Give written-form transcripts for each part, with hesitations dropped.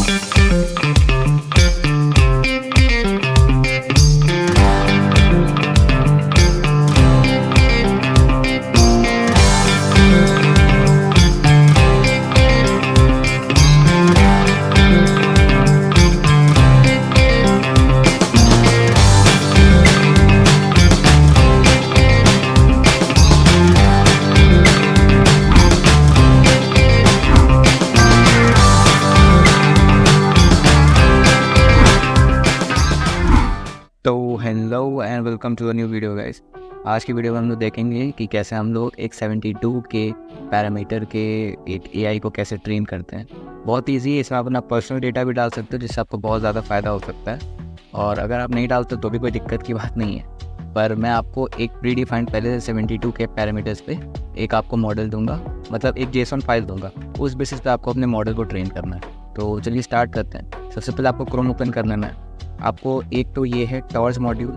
तो hello and welcome to a new video guys. आज की वीडियो में हम लोग देखेंगे कि कैसे हम लोग एक 72 के पैरामीटर के एक एआई को कैसे ट्रेन करते हैं। बहुत इजी है, इसमें आप अपना पर्सनल डेटा भी डाल सकते हो जिससे आपको बहुत ज़्यादा फ़ायदा हो सकता है, और अगर आप नहीं डालते तो भी कोई दिक्कत की बात नहीं है। पर मैं आपको एक प्री डिफाइंड पहले से 72 के पैरामीटर्स पे एक आपको मॉडल दूंगा, मतलब एक जेसन फाइल दूंगा, उस बेसिस पे आपको अपने मॉडल को ट्रेन करना है। तो चलिए स्टार्ट करते हैं। सबसे पहले आपको क्रोम ओपन कर लेना है। आपको एक तो ये है टॉर्च मॉड्यूल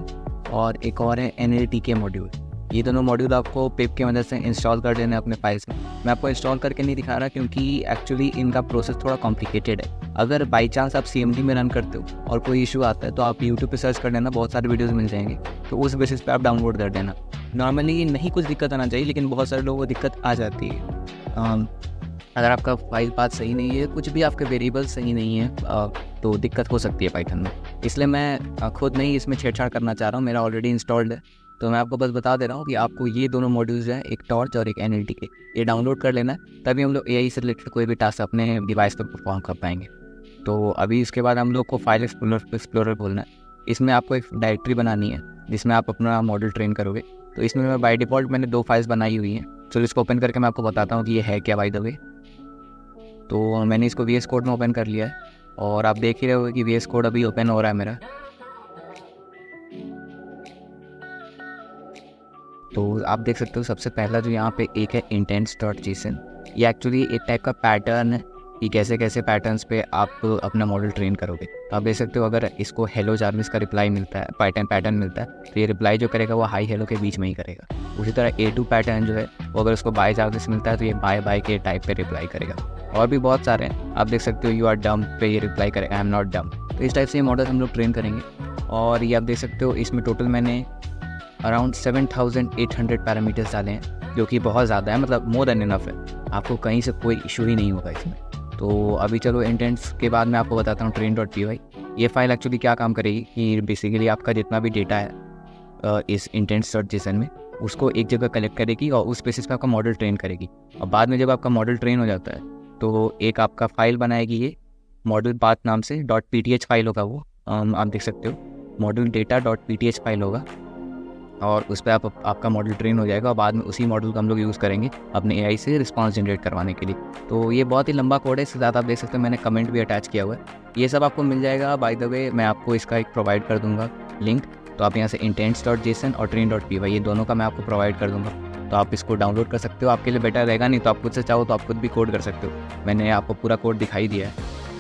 और एक और है NLTK मॉड्यूल। ये दोनों मॉड्यूल आपको पिप की मदद से इंस्टॉल कर देना है अपने फाइल्स में। मैं आपको इंस्टॉल करके नहीं दिखा रहा क्योंकि एक्चुअली इनका प्रोसेस थोड़ा कॉम्प्लिकेटेड है। अगर बाई चांस आप CMD में रन करते हो और कोई इशू आता है तो आप यूट्यूब पे सर्च कर लेना, बहुत सारे वीडियोस मिल जाएंगे, तो उस बेसिस पे आप डाउनलोड कर देना। नॉर्मली नहीं कुछ दिक्कत आना चाहिए, लेकिन बहुत सारे लोगों को दिक्कत आ जाती है। अगर आपका फाइल पाथ सही नहीं है, कुछ भी आपके वेरिएबल सही नहीं है, तो दिक्कत हो सकती है पाइथन में। इसलिए मैं खुद नहीं इसमें छेड़छाड़ करना चाह रहा हूँ, मेरा ऑलरेडी इंस्टॉल्ड है। तो मैं आपको बस बता दे रहा हूँ कि आपको ये दोनों मॉड्यूल्स हैं, एक टॉर्च और एक NLTK, ये डाउनलोड कर लेना है, तभी हम लोग AI से रिलेटेड कोई भी टास्क अपने डिवाइस पर परफॉर्म कर पाएंगे। तो अभी इसके बाद हम लोग को फाइल एक्सप्लोरर खोलना है। इसमें आपको एक डायरेक्टरी बनानी है जिसमें आप अपना मॉडल ट्रेन करोगे। तो इसमें मैं बाय डिफ़ॉल्ट मैंने 2 फाइल्स बनाई हुई हैं। चलो इसको ओपन करके मैं आपको बताता हूँ कि ये है क्या बाय द वे। तो मैंने इसको VS कोड में ओपन कर लिया है और आप देख ही रहे होगे कि VS कोड अभी ओपन हो रहा है मेरा। तो आप देख सकते हो सबसे पहला जो यहाँ पे एक है intents.json। ये एक्चुअली एक टाइप का पैटर्न है कि कैसे कैसे पैटर्न्स पे आप अपना मॉडल ट्रेन करोगे। तो आप देख सकते हो अगर इसको हेलो जार्विस का रिप्लाई मिलता है, पैटर्न मिलता है, तो ये रिप्लाई जो करेगा वो हाई हेलो के बीच में ही करेगा। उसी तरह A2 पैटर्न जो है वो अगर उसको बाय जार्विस मिलता है तो ये बाय के टाइप पे रिप्लाई करेगा। और भी बहुत सारे हैं, आप देख सकते हो यू आर डम पे ये रिप्लाई करेगा आई एम नॉट डम। तो इस टाइप से ये मॉडल हम लोग ट्रेन करेंगे। और ये आप देख सकते हो इसमें टोटल मैंने अराउंड 7800 पैरामीटर्स डाले हैं, जो कि बहुत ज़्यादा है, मतलब मोर देन इनफ है। आपको कहीं से कोई इशू ही नहीं होगा इसमें। तो अभी चलो इंटेंट्स के बाद मैं आपको बताता हूँ train.py। ये फाइल एक्चुअली क्या काम करेगी कि बेसिकली आपका जितना भी डेटा है इस intents.json में, उसको एक जगह कलेक्ट करेगी और उस बेसिस पे आपका मॉडल ट्रेन करेगी। और बाद में जब आपका मॉडल ट्रेन हो जाता है तो एक आपका फाइल बनाएगी, ये मॉडल पाथ नाम से .pth फाइल होगा वो। आप देख सकते हो मॉडल डेटा .pth फाइल होगा, और उस पर आपका मॉडल ट्रेन हो जाएगा। और बाद में उसी मॉडल को हम लोग यूज़ करेंगे अपने AI से रिस्पांस जनरेट करवाने के लिए। तो ये बहुत ही लंबा कोड है, इससे ज़्यादा आप देख सकते हो मैंने कमेंट भी अटैच किया हुआ है। ये सब आपको मिल जाएगा। बाय द वे मैं आपको इसका एक प्रोवाइड कर दूंगा लिंक। तो आप यहाँ से intents.json और train.py ये दोनों का मैं आपको प्रोवाइड कर दूंगा, तो आप इसको डाउनलोड कर सकते हो। आपके लिए बेटर रहेगा, नहीं तो आप खुद से चाहो तो आप खुद भी कोड कर सकते हो। मैंने आपको पूरा कोड दिखाई दिया है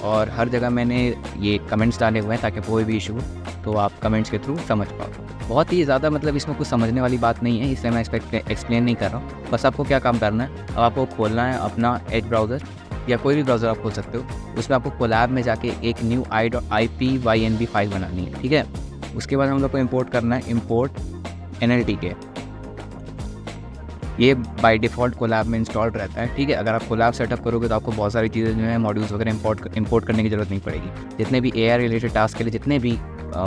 और हर जगह मैंने ये कमेंट्स डाले हुए हैं ताकि कोई भी इशू हो तो आप कमेंट्स के थ्रू समझ पाओ। बहुत ही ज़्यादा मतलब इसमें कुछ समझने वाली बात नहीं है, इसलिए मैं एक्सप्लेन नहीं कर रहा हूँ। बस आपको क्या काम करना है, अब आपको खोलना है अपना एज ब्राउज़र या कोई भी ब्राउज़र आप खोल सकते हो। उसमें आपको कोलैब में जाके एक न्यू IPYNB फाइल बनानी है, ठीक है। उसके बाद हम लोग को इंपोर्ट करना है, इंपोर्ट NLTK। ये बाय डिफ़ॉल्ट कोलैब में इंस्टॉल्ड रहता है, ठीक है। अगर आप कोलैब सेटअप करोगे तो आपको बहुत सारी चीज़ें जो है मॉड्यूल्स वगैरह इंपोर्ट करने की ज़रूरत नहीं पड़ेगी। जितने भी AI रिलेटेड टास्क के लिए जितने भी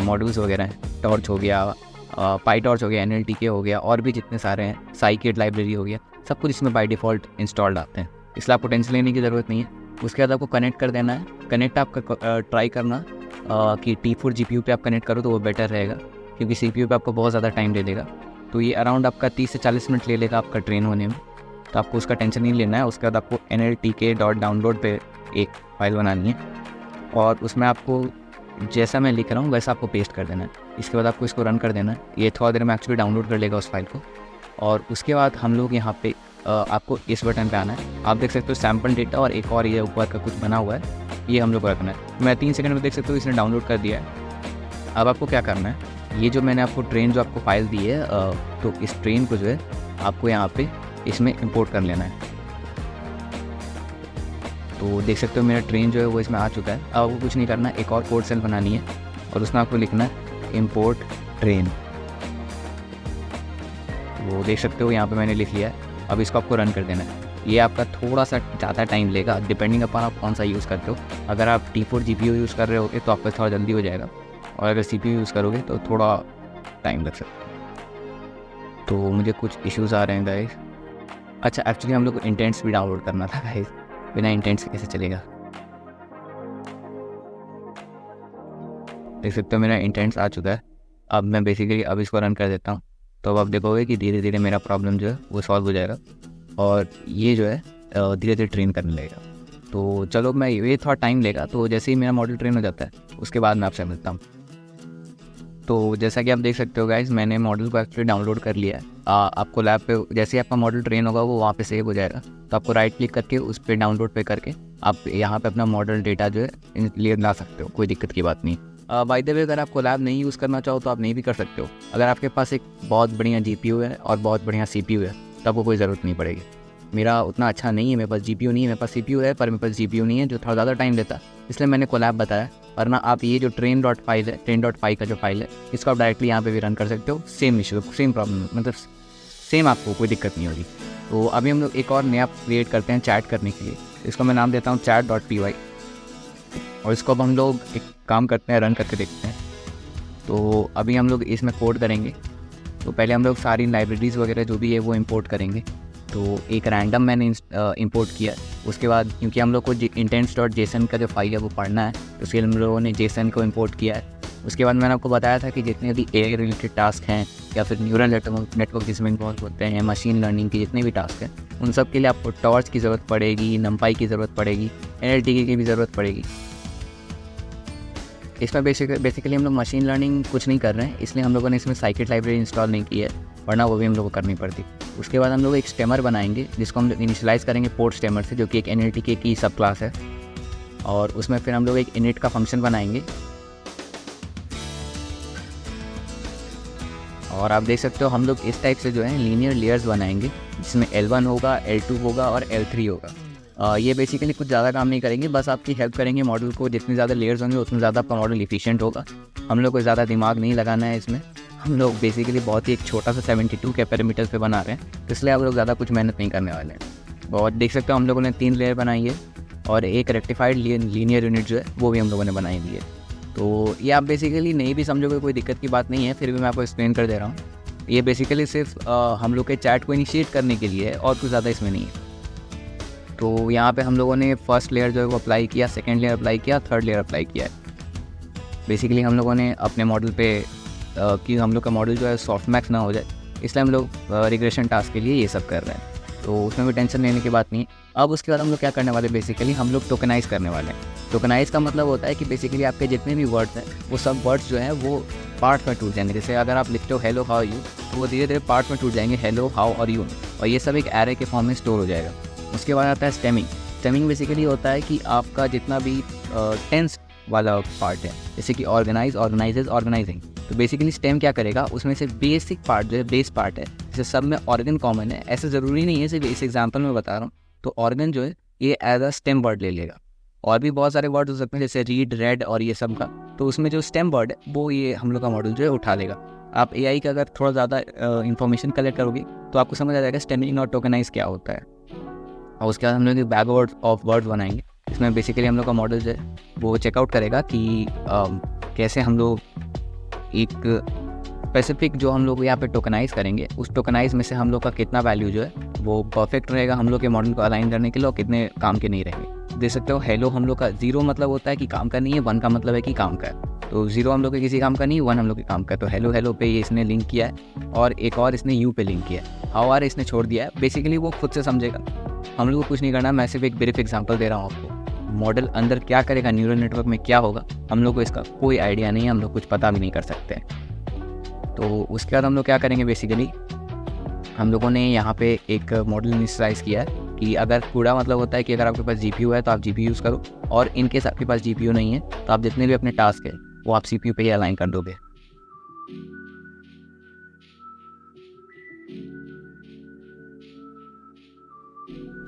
मॉड्यूल्स वगैरह हैं, टॉर्च हो गया, PyTorch हो गया, NLTK हो गया, और भी जितने सारे हैं, scikit लाइब्रेरी हो गया, सब कुछ इसमें बाय डिफ़ॉल्ट इंस्टॉल्ड आते हैं, इसलिए आपको टेंशन लेने की ज़रूरत नहीं है। उसके बाद आपको कनेक्ट कर देना है। कनेक्ट आपका ट्राई करना कि T4 GPU पे आप कनेक्ट करो तो वो बेटर रहेगा, क्योंकि CPU पे आपको बहुत ज़्यादा टाइम ले लेगा। तो ये अराउंड आपका 30 से 40 मिनट ले लेगा आपका ट्रेन होने में, तो आपको उसका टेंशन नहीं लेना है। उसके बाद आपको NLTK.download पे एक फ़ाइल बनानी है और उसमें आपको जैसा मैं लिख रहा हूँ वैसा आपको पेस्ट कर देना है। इसके बाद आपको इसको रन कर देना है। ये थोड़ा देर में एक्चुअली डाउनलोड कर लेगा उस फाइल को। और उसके बाद हम लोग यहाँ पे आपको इस बटन पे आना है। आप देख सकते हो सैम्पल डेटा और एक और ये ऊपर का कुछ बना हुआ है, ये हम लोग को रखना है। मैं 3 सेकंड में देख सकते हो इसने डाउनलोड कर दिया है। अब आपको क्या करना है, ये जो मैंने आपको ट्रेन जो आपको फाइल दी है, तो इस ट्रेन को जो है आपको यहाँ पे इसमें इंपोर्ट कर लेना है। तो देख सकते हो मेरा ट्रेन जो है वो इसमें आ चुका है। अब आपको कुछ नहीं करना, एक और कोड सेल बनानी है और उसमें आपको लिखना है इम्पोर्ट ट्रेन। वो देख सकते हो यहाँ पे मैंने लिख लिया है। अब इसको आपको रन कर देना है। ये आपका थोड़ा सा ज़्यादा टाइम लेगा डिपेंडिंग अपॉन आप कौन सा यूज़ करते हो। अगर आप T4 GPU यूज़ कर रहे होगे तो आपका थोड़ा जल्दी हो जाएगा, और अगर CPU यूज़ करोगे तो थोड़ा टाइम लग सकता है। तो मुझे कुछ इश्यूज़ आ रहे हैं गाइस। अच्छा, एक्चुअली हम लोग को इंटेंट्स भी डाउनलोड करना था गाइस, बिना इंटेंट्स कैसे चलेगा। देख सकते हो मेरा इंटेंट्स आ चुका है। अब मैं बेसिकली अब इसको रन कर देता हूँ, तो अब आप देखोगे कि धीरे धीरे मेरा प्रॉब्लम जो है वो सॉल्व हो जाएगा और ये जो है धीरे धीरे ट्रेन करने लगेगा। तो चलो, मैं ये थोड़ा टाइम लेगा, तो जैसे ही मेरा मॉडल ट्रेन हो जाता है उसके बाद मैं आपसे मिलता हूँ। तो जैसा कि आप देख सकते हो गाइस, मैंने मॉडल को एक्चुअली डाउनलोड कर लिया है। आपको लैब पे जैसे ही आपका मॉडल ट्रेन होगा वो वहाँ पे सेव हो जाएगा, तो आपको राइट क्लिक करके उस पर डाउनलोड पे करके आप यहाँ पे अपना मॉडल डेटा जो है ले ला सकते हो, कोई दिक्कत की बात नहीं। बाय द वे, अगर आपको लैब नहीं यूज़ करना चाहो तो आप नहीं भी कर सकते हो। अगर आपके पास एक बहुत बढ़िया GPU है और बहुत बढ़िया CPU है तो आपको कोई ज़रूरत नहीं पड़ेगी। मेरा उतना अच्छा नहीं है, मेरे पास GPU नहीं है, मेरे पास CPU है पर मेरे पास GPU नहीं है, जो थोड़ा ज़्यादा टाइम लेता है, इसलिए मैंने कोलैब बताया। वरना आप ये जो train.py है, train.py का जो फाइल है, इसको आप डायरेक्टली यहाँ पे भी रन कर सकते हो। सेम इशू, सेम प्रॉब्लम, मतलब सेम, आपको कोई दिक्कत नहीं होगी। तो अभी हम लोग एक और नया क्रिएट करते हैं चैट करने के लिए। इसको मैं नाम देता हूँ chat.py, और इसको अब हम लोग एक काम करते हैं, रन करके देखते हैं। तो अभी हम लोग इसमें कोड करेंगे। तो पहले हम लोग सारी लाइब्रेरीज़ वगैरह जो भी है वो इंपोर्ट करेंगे। तो एक रैंडम मैंने इंपोर्ट किया। उसके बाद क्योंकि हम लोग को intents.json का जो फाइल है वो पढ़ना है, तो उसके लिए हम लोगों ने JSON को इंपोर्ट किया है। उसके बाद मैंने आपको बताया था कि जितने भी AI रिलेटेड टास्क हैं या फिर न्यूरल नेटवर्क जिसमें इन्वॉल्व होते हैं, मशीन लर्निंग के जितने भी टास्क हैं, उन सब के लिए आपको टॉर्च की ज़रूरत पड़ेगी, NumPy की ज़रूरत पड़ेगी, NLTK की भी ज़रूरत पड़ेगी। इसमें बेसिकली हम लोग मशीन लर्निंग कुछ नहीं कर रहे हैं, इसलिए हम लोगों ने इसमें साइकिट लाइब्रेरी इंस्टॉल नहीं की है, वरना वो भी हम लोग को करनी पड़ती। उसके बाद हम लोग एक स्टेमर बनाएंगे जिसको हम इनिशियलाइज़ करेंगे पोर्ट स्टेमर से, जो कि एक NLTK की सब क्लास है। और उसमें फिर हम लोग एक इनिट का फंक्शन बनाएंगे। और आप देख सकते हो हम लोग इस टाइप से जो है लीनियर लेयर्स बनाएंगे, जिसमें L1 होगा, L2 होगा और L3 होगा। ये बेसिकली कुछ ज़्यादा काम नहीं करेंगे, बस आपकी हेल्प करेंगे मॉडल को। जितने ज़्यादा लेयर्स होंगे उतने ज़्यादा आपका मॉडल इफिशिएंट होगा। हम लोग को ज़्यादा दिमाग नहीं लगाना है इसमें। हम लोग बेसिकली बहुत ही एक छोटा सा 72 के पैरामीटर्स पे बना रहे हैं, तो इसलिए आप लोग ज़्यादा कुछ मेहनत नहीं करने वाले हैं। और देख सकते हो हम लोगों ने 3 लेयर बनाई है और एक रेक्टिफाइड लीनियर यूनिट जो है वो भी हम लोगों ने बनाई दी है। तो ये आप बेसिकली नहीं भी समझोगे, कोई दिक्कत की बात नहीं है, फिर भी मैं आपको एक्सप्लेन कर दे रहा हूँ। ये बेसिकली सिर्फ हम लोग के चैट को इनिशिएट करने के लिए है, और कुछ ज़्यादा इसमें नहीं है। तो यहाँ पे हम लोगों ने फर्स्ट लेयर जो है वो अप्लाई किया, सेकंड लेयर अप्लाई किया, थर्ड लेयर अप्लाई किया है। बेसिकली हम लोगों ने अपने मॉडल पे कि हम लोग का मॉडल जो है सॉफ्टमैक्स ना हो जाए, इसलिए हम लोग रिग्रेशन टास्क के लिए ये सब कर रहे हैं। तो उसमें भी टेंशन लेने की बात नहीं है। अब उसके बाद हम लोग क्या करने वाले, बेसिकली हम लोग टोकनाइज़ करने वाले हैं। टोकनाइज़ का मतलब होता है कि बेसिकली आपके जितने भी वर्ड्स हैं वो सब वर्ड्स जो हैं वो पार्ट में टूट जाएंगे। जैसे अगर आप लिखते हो हेलो हाउ यू, तो वो धीरे धीरे पार्ट में टूट जाएंगे, हेलो हाउ और यू, और ये सब एक एरे के फॉर्म में स्टोर हो जाएगा। उसके बाद आता है स्टेमिंग। स्टेमिंग बेसिकली होता है कि आपका जितना भी टेंस वाला पार्ट है, जैसे कि ऑर्गेनाइज, ऑर्गेनाइजेज, ऑर्गेनाइजिंग, तो बेसिकली स्टेम क्या करेगा, उसमें से बेसिक पार्ट जो है, बेस पार्ट है, जैसे सब में ऑर्गन कॉमन है, ऐसे ज़रूरी नहीं है, सिर्फ इस एग्जांपल में बता रहा हूँ। तो ऑर्गन जो है ये एज अ स्टेम वर्ड ले लेगा। और भी बहुत सारे वर्ड हो सकते हैं जैसे रीड, रेड और ये सब का, तो उसमें जो स्टेम वर्ड है वो ये हम लोग का मॉडल जो है उठा लेगा। आप AI का अगर थोड़ा ज़्यादा इन्फॉर्मेशन कलेक्ट करोगे तो आपको समझ आ जाएगा स्टेमिंग और टोकनाइज क्या होता है। और उसके बाद हम लोग बैग ऑफ वर्ड्स बनाएंगे, इसमें बेसिकली हम लोग का मॉडल जो है वो चेकआउट करेगा कि कैसे हम लोग एक स्पेसिफिक जो हम लोग यहाँ पे टोकनाइज करेंगे, उस टोकनाइज में से हम लोग का कितना वैल्यू जो है वो परफेक्ट रहेगा हम लोग के मॉडल को अलाइन करने के लिए, और कितने काम के नहीं रहेंगे। देख सकते हो हेलो हम लोग का 0 मतलब होता है कि काम का नहीं है, 1 का मतलब है कि काम का है। तो 0 हम लोग के किसी काम का नहीं, 1 हम लोग के काम का है। तो हेलो हेलो पे ये इसने लिंक किया है, और एक और इसने यू पे लिंक किया है, हाउ आर इसने छोड़ दिया है। बेसिकली वो खुद से समझेगा, हम लोग को कुछ नहीं करना। मैं सिर्फ एक ब्रीफ एग्जांपल दे रहा हूँ आपको। मॉडल अंदर क्या करेगा, न्यूरल नेटवर्क में क्या होगा, हम लोग को इसका कोई आइडिया नहीं है, हम लोग कुछ पता भी नहीं कर सकते। तो उसके बाद हम लोग क्या करेंगे, बेसिकली हम लोगों ने यहाँ पे एक मॉडल इनिशियलाइज किया है कि अगर पूरा मतलब होता है कि अगर आपके पास GPU है तो आप GPU यूज़ करो, और इनकेस आपके पास GPU नहीं है तो आप जितने भी अपने टास्क है वो आप CPU पे ही अलाइन कर दोगे।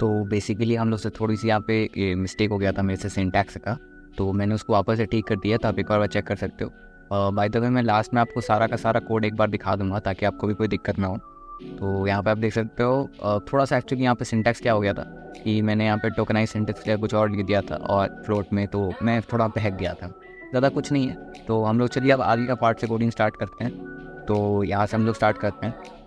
तो बेसिकली हम लोग से थोड़ी सी यहाँ पे मिस्टेक हो गया था मेरे से सिंटैक्स का, तो मैंने उसको वापस से ठीक कर दिया था। आप एक और बार चेक कर सकते हो। बाय द वे मैं लास्ट में आपको सारा का सारा कोड एक बार दिखा दूंगा ताकि आपको भी कोई दिक्कत ना हो। तो यहाँ पे आप देख सकते हो थोड़ा सा एक्चुअली यहाँ पे सिंटैक्स क्या हो गया था कि मैंने यहाँ पे टोकनाइज सिंटैक्स या कुछ और लिख दिया था और फ्लोट में, तो मैं थोड़ा बहक गया था, ज़्यादा कुछ नहीं है। तो हम लोग चलिए अब आगे का पार्ट से कोडिंग स्टार्ट करते हैं। तो यहाँ से हम लोग स्टार्ट करते हैं।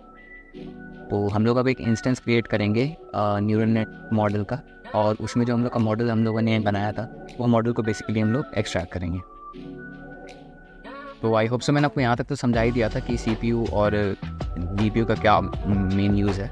तो हम लोग अब एक इंस्टेंस क्रिएट करेंगे न्यूरल नेट मॉडल का, और उसमें जो हम लोग का मॉडल हम लोगों ने बनाया था वो मॉडल को बेसिकली हम लोग एक्सट्रैक्ट करेंगे। तो आई होप सो मैंने आपको यहाँ तक तो समझा ही दिया था कि CPU और GPU का क्या मेन यूज़ है।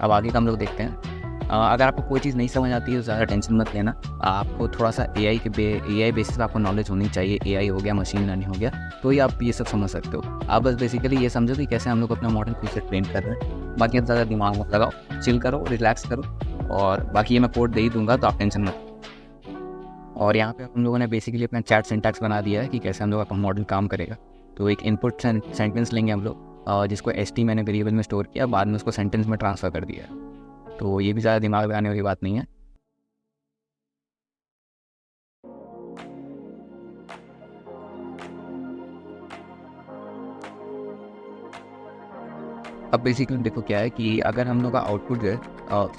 अब आगे का हम लोग देखते हैं। अगर आपको कोई चीज़ नहीं समझ आती है तो ज़्यादा टेंशन मत लेना। आपको थोड़ा सा AI बेसिस आपको नॉलेज होनी चाहिए। AI हो गया, मशीन लर्निंग हो गया, तो ही आप ये सब समझ सकते हो। आप बस बेसिकली ये समझो कि कैसे हम लोग अपना मॉडल खुद से ट्रेन कर रहे हैं। बाकी अब ज़्यादा दिमाग मत लगाओ, चिल करो, रिलैक्स करो, और बाकी ये मैं कोड दे ही दूंगा, तो आप टेंशन मत। और यहाँ पे हम लोगों ने बेसिकली अपना चैट सिंटैक्स बना दिया है कि कैसे हम लोग का मॉडल काम करेगा। तो एक इनपुट सेंटेंस लेंगे हम लोग, जिसको ST मैंने वेरिएबल में स्टोर किया, बाद में उसको सेंटेंस में ट्रांसफ़र कर दिया। तो ये भी ज़्यादा दिमाग लगाने वाली बात नहीं है। अब बेसिकली देखो क्या है कि अगर हम लोग का आउटपुट जो है,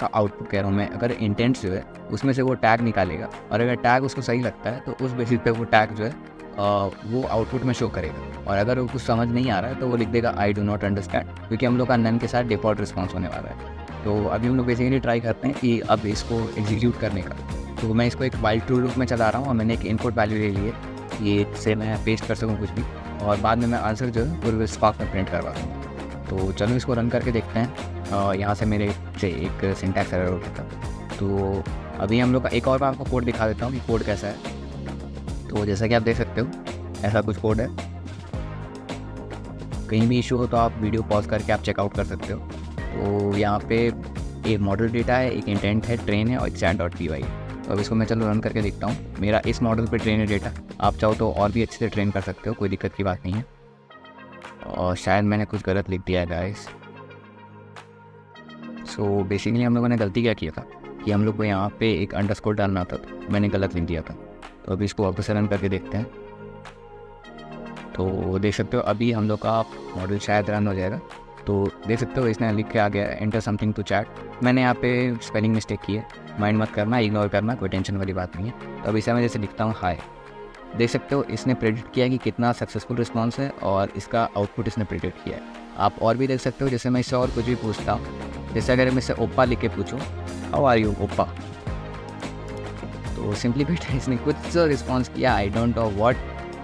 आउटपुट कह रहा हूँ मैं, अगर इंटेंट जो है उसमें से वो टैग निकालेगा, और अगर टैग उसको सही लगता है तो उस बेसिस पे वो टैग जो है वो आउटपुट में शो करेगा। और अगर वो कुछ समझ नहीं आ रहा है तो वो लिख देगा आई डू नॉट अंडरस्टैंड, क्योंकि हम लोग का नन के साथ डिफ़ॉल्ट रिस्पॉन्स होने वाला है। तो अभी हम लोग बेसिकली ट्राई करते हैं कि अब इसको एग्जीक्यूट करने का। तो मैं इसको एक वाइल ट्रू लूप में चला रहा हूँ, और मैंने एक इनपुट वैल्यू ले ली है, ये से मैं पेस्ट कर सकूँ कुछ भी, और बाद में मैं आंसर जो है पूरे स्पार्क में प्रिंट करवा दूँगा। तो चलो इसको रन करके देखते हैं। यहाँ से मेरे से एक सिंटैक्स एरर हो गया था। तो अभी हम लोग का एक और बार आपको कोड दिखा देता हूँ कि कोड कैसा है। तो जैसा कि आप देख सकते हो ऐसा कुछ कोड है। कहीं भी इशू हो तो आप वीडियो पॉज करके आप चेकआउट कर सकते हो। तो यहाँ पे एक मॉडल डेटा है, एक इंटेंट है, ट्रेन है, और एक chat.py है। तो अब इसको मैं चलो रन करके देखता हूँ। मेरा इस मॉडल पे ट्रेन है डेटा, आप चाहो तो और भी अच्छे से ट्रेन कर सकते हो, कोई दिक्कत की बात नहीं है। और शायद मैंने कुछ गलत लिख दिया है गाइस। सो बेसिकली हम लोगों ने गलती क्या किया था कि हम लोग को यहाँ पे एक अंडरस्कोर डालना था, तो मैंने गलत लिख दिया था। तो अभी इसको वापस रन करके देखते हैं। तो देख सकते हो अभी हम लोग का मॉडल शायद रन हो जाएगा। तो देख सकते हो इसने लिख के आ गया एंटर समथिंग टू चैट। मैंने यहाँ पे स्पेलिंग मिस्टेक की है, माइंड मत करना, इग्नोर करना, कोई टेंशन वाली बात नहीं है। तो अब इसे मैं जैसे लिखता हूँ हाय, देख सकते हो इसने प्रेडिक्ट किया कि कितना सक्सेसफुल रिस्पॉन्स है, और इसका आउटपुट इसने प्रेडिक्ट किया है। आप और भी देख सकते हो, जैसे मैं इससे और कुछ भी पूछता हूँ, जैसे अगर मैं इससे ओप्पा लिख के पूछूँ हाउ आर यू ओप्पा, तो सिंपली बिट इसने कुछ रिस्पॉन्स किया, I don't know what,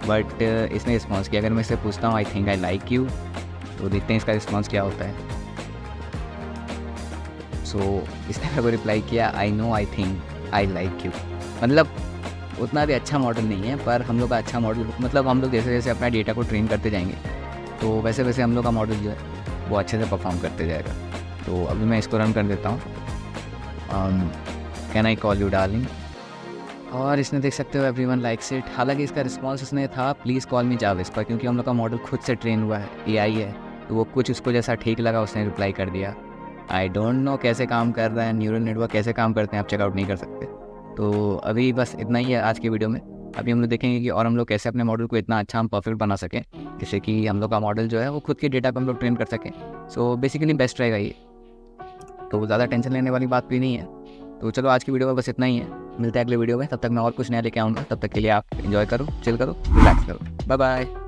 but इसने रिस्पॉन्स किया। अगर मैं इससे पूछता हूँ I think I like you, तो देखते हैं इसका रिस्पॉन्स क्या होता है। सो इसने मेरे को रिप्लाई किया I know I think I like you. मतलब उतना भी अच्छा मॉडल नहीं है, पर हम लोग का अच्छा मॉडल, मतलब हम लोग जैसे जैसे अपना डेटा को ट्रेन करते जाएंगे तो वैसे वैसे हम लोग का मॉडल जो है वो अच्छे से परफॉर्म करते जाएगा। तो अभी मैं इसको रन कर देता हूँ। Can I call you darling, और इसने देख सकते हो एवरीवन लाइक्स इट। हालांकि इसका रिस्पॉन्स इसने था प्लीज़ कॉल मी जावा पर, क्योंकि हम लोग का मॉडल खुद से ट्रेन हुआ है, AI है, तो वो कुछ उसको जैसा ठीक लगा उसने रिप्लाई कर दिया। आई डोंट नो कैसे काम कर रहा है न्यूरल नेटवर्क, कैसे काम करते हैं आप चेकआउट नहीं कर सकते। तो अभी बस इतना ही है आज की वीडियो में। अभी हम लोग देखेंगे कि और हम लोग कैसे अपने मॉडल को इतना अच्छा हम परफेक्ट बना सकें, जैसे कि हम लोग का मॉडल जो है वो खुद के डेटा पर हम लोग ट्रेन कर सकें। सो बेसिकली बेस्ट रहेगा ये, तो ज़्यादा टेंशन लेने वाली बात भी नहीं है। तो चलो आज की वीडियो में बस इतना ही है, मिलते हैं अगले वीडियो में। तब तक मैं और कुछ नया लेके आऊँगा, तब तक के लिए आप एंजॉय करो, चिल करो, रिलैक्स करो। Bye bye.